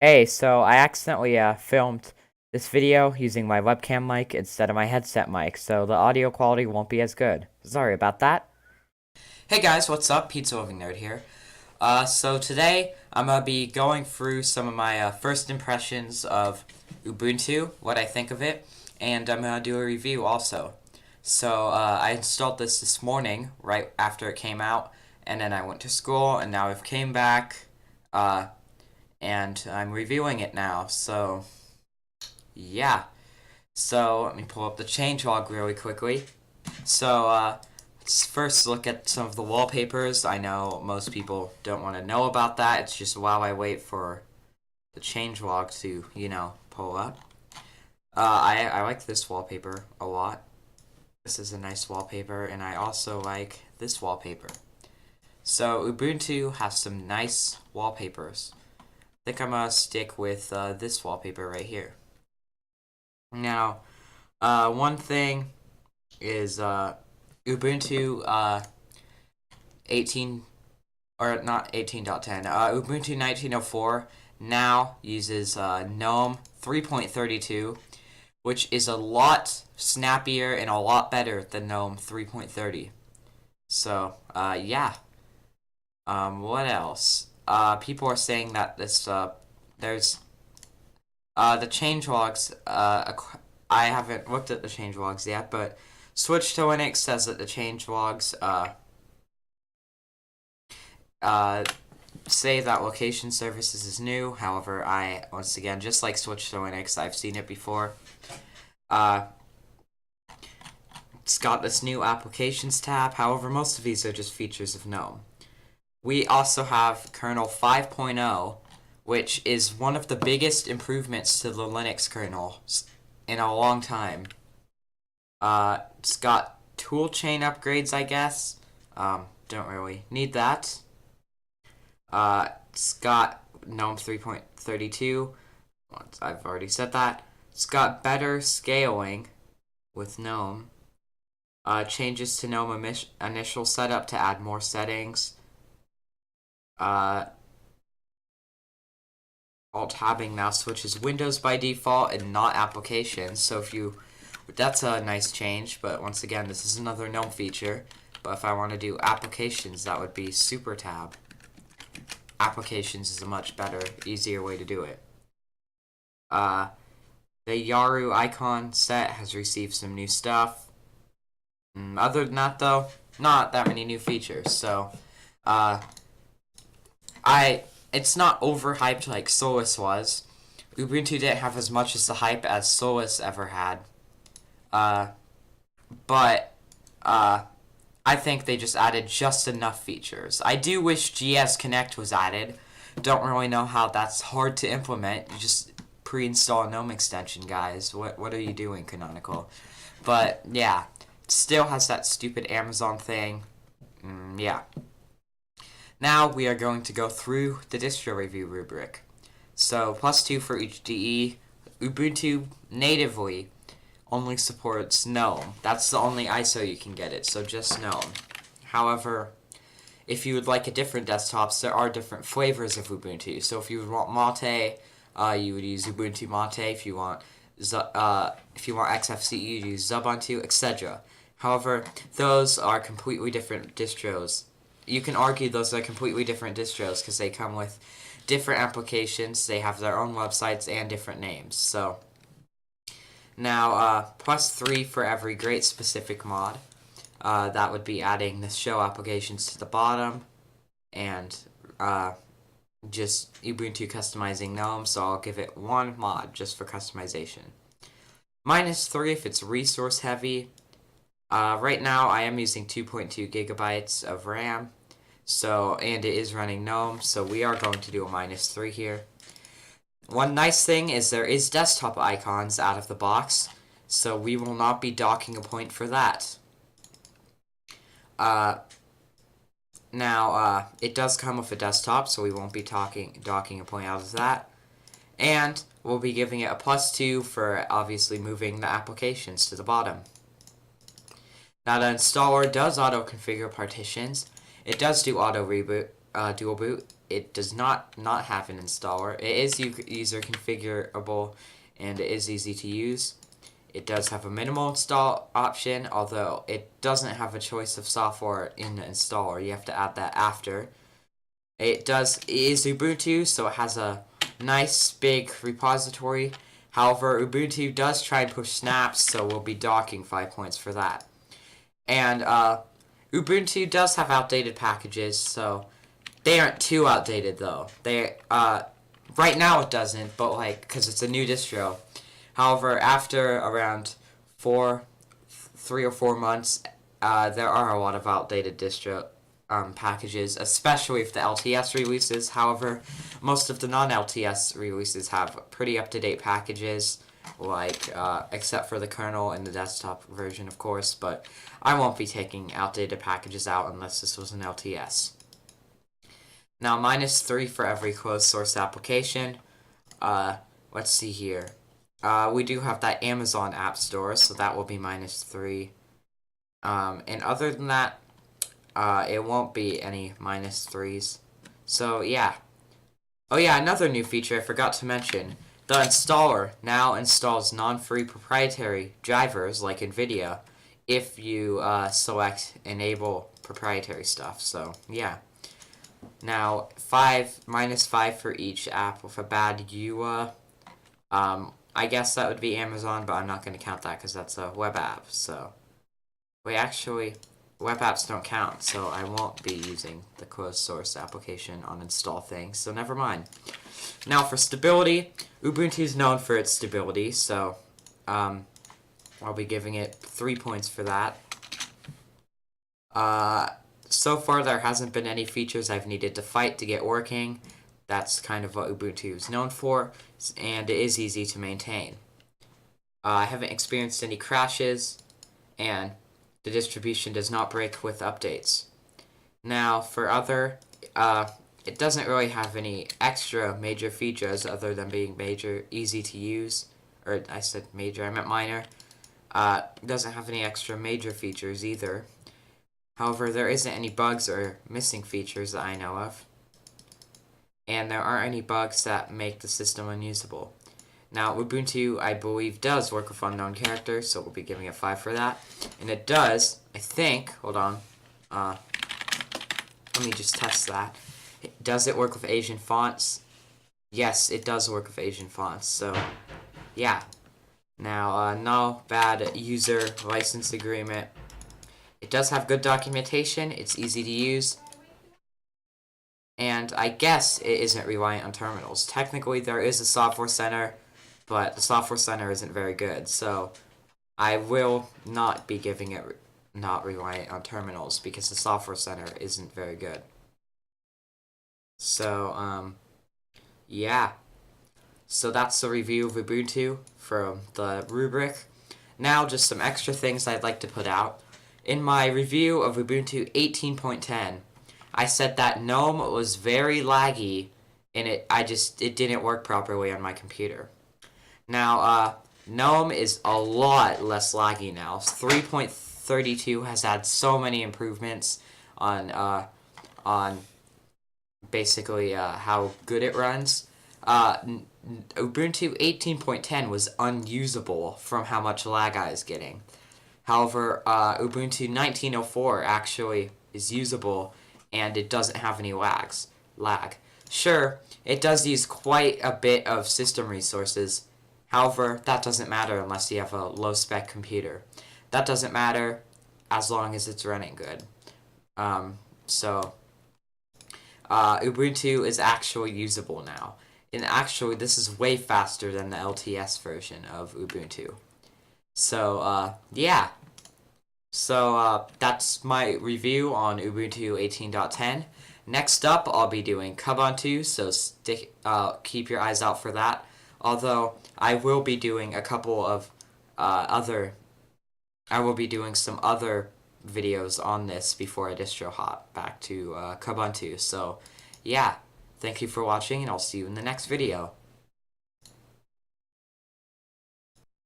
Hey, so I accidentally filmed this video using my webcam mic instead of my headset mic, so the audio quality won't be as good. Sorry about that. Hey guys, what's up? Pizza Loving Nerd here. So today I'm gonna be going through some of my first impressions of Ubuntu, what I think of it, and I'm gonna do a review also. So I installed this morning, right after it came out, and then I went to school, and now I've came back, uh, and I'm reviewing it now. So yeah. So let me pull up the changelog really quickly. So, let's first look at some of the wallpapers. I know most people don't want to know about that. It's just while I wait for the changelog to, pull up. I like this wallpaper a lot. This is a nice wallpaper, and I also like this wallpaper. So, Ubuntu has some nice wallpapers. I think I'm gonna stick with this wallpaper right here. Now, one thing is Ubuntu 18 or not 18.10. Ubuntu 19.04 now uses GNOME 3.32, which is a lot snappier and a lot better than GNOME 3.30. So, yeah. What else? People are saying that there's the changelogs. I haven't looked at the changelogs yet, but Switch to Linux says that the changelogs uh, say that location services is new. However, once again, just like Switch to Linux, I've seen it before. Uh, it's got this new applications tab. However, most of these are just features of GNOME. We also have kernel 5.0, which is one of the biggest improvements to the Linux kernel in a long time. It's got toolchain upgrades, I guess. Don't really need that. It's got GNOME 3.32. I've already said that. It's got better scaling with GNOME. Changes to GNOME initial setup to add more settings. Uh, Alt-tabbing now switches Windows by default and not applications. So that's a nice change. But once again, this is another GNOME feature. But if I want to do applications, that would be Super Tab. Applications is a much better, easier way to do it. The Yaru icon set has received some new stuff. Other than that, though, not that many new features. So, it's not overhyped like Solus was. Ubuntu didn't have as much as the hype as Solus ever had. But I think they just added just enough features. I do wish GS Connect was added. Don't really know how that's hard to implement. You just pre-install a GNOME extension, guys. What are you doing, Canonical? But yeah, it still has that stupid Amazon thing. Yeah. Now we are going to go through the distro review rubric. So +2 for each DE. Ubuntu natively only supports GNOME. That's the only ISO you can get it, so just GNOME. However, if you would like a different desktops, there are different flavors of Ubuntu. So if you would want Mate, you would use Ubuntu Mate. If you want XFCE, you'd use Ubuntu, etc. However, those are completely different distros. You can argue those are completely different distros because they come with different applications. They have their own websites and different names. So now, +3 for every great specific mod. That would be adding the show applications to the bottom and just Ubuntu customizing GNOME, so I'll give it 1 mod just for customization. -3 if it's resource heavy. Right now I am using 2.2 gigabytes of RAM, and it is running GNOME, so we are going to do a -3 here. One nice thing is there is desktop icons out of the box, so we will not be docking a point for that. Now, it does come with a desktop, so we won't be docking a point out of that. And we'll be giving it a +2 for obviously moving the applications to the bottom. Now, the installer does auto-configure partitions. It does do auto-reboot, dual boot. it does not have an installer. It is user configurable, and it is easy to use. It does have a minimal install option, although it doesn't have a choice of software in the installer. You have to add that after. It is Ubuntu, so it has a nice big repository. However, Ubuntu does try and push snaps, so we'll be docking 5 points for that. And Ubuntu does have outdated packages, so they aren't too outdated though. They right now it doesn't, but like because it's a new distro. However, after around 3 or 4 months, there are a lot of outdated distro packages, especially if the LTS releases. However, most of the non-LTS releases have pretty up-to-date packages, like except for the kernel and the desktop version, of course. But I won't be taking outdated packages out unless this was an LTS. Now, -3 for every closed source application. Let's see here. We do have that Amazon App Store, so that will be -3. And other than that, it won't be any -3s. So, yeah. Oh, yeah, another new feature I forgot to mention. The installer now installs non-free proprietary drivers like NVIDIA if you select Enable Proprietary stuff. So, yeah. Now, -5 for each app with a bad EULA. I guess that would be Amazon, but I'm not going to count that because that's a web app. So, wait, actually, web apps don't count, so I won't be using the closed source application on install things, so never mind. Now, for stability, Ubuntu is known for its stability, so I'll be giving it 3 points for that. So far, there hasn't been any features I've needed to fight to get working. That's kind of what Ubuntu is known for, and it is easy to maintain. I haven't experienced any crashes, and the distribution does not break with updates. Now, for other, it doesn't really have any extra major features other than being easy to use. Or I said major, I meant minor. It doesn't have any extra major features either. However, there isn't any bugs or missing features that I know of. And there aren't any bugs that make the system unusable. Now, Ubuntu, I believe, does work with unknown characters, so we'll be giving it 5 for that. And it does, I think, hold on, let me just test that. Does it work with Asian fonts? Yes, it does work with Asian fonts, so, yeah. Now, no bad user license agreement. It does have good documentation, it's easy to use, and I guess it isn't reliant on terminals. Technically, there is a software center, but the software center isn't very good, so I will not be giving it not reliant on terminals because the software center isn't very good. So, yeah. So that's the review of Ubuntu from the rubric. Now, just some extra things I'd like to put out. In my review of Ubuntu 18.10, I said that GNOME was very laggy, and it didn't work properly on my computer. Now, GNOME is a lot less laggy now. 3.32 has had so many improvements on basically how good it runs. Ubuntu 18.10 was unusable from how much lag I was getting. However, Ubuntu 19.04 actually is usable, and it doesn't have any lag. Sure, it does use quite a bit of system resources. However, that doesn't matter unless you have a low-spec computer. That doesn't matter as long as it's running good. Ubuntu is actually usable now. And actually, this is way faster than the LTS version of Ubuntu. So, yeah. So, that's my review on Ubuntu 18.10. Next up, I'll be doing Ubuntu, so keep your eyes out for that. Although, I will be doing a couple of I will be doing some other videos on this before I distro hop back to Ubuntu. So, yeah. Thank you for watching, and I'll see you in the next video.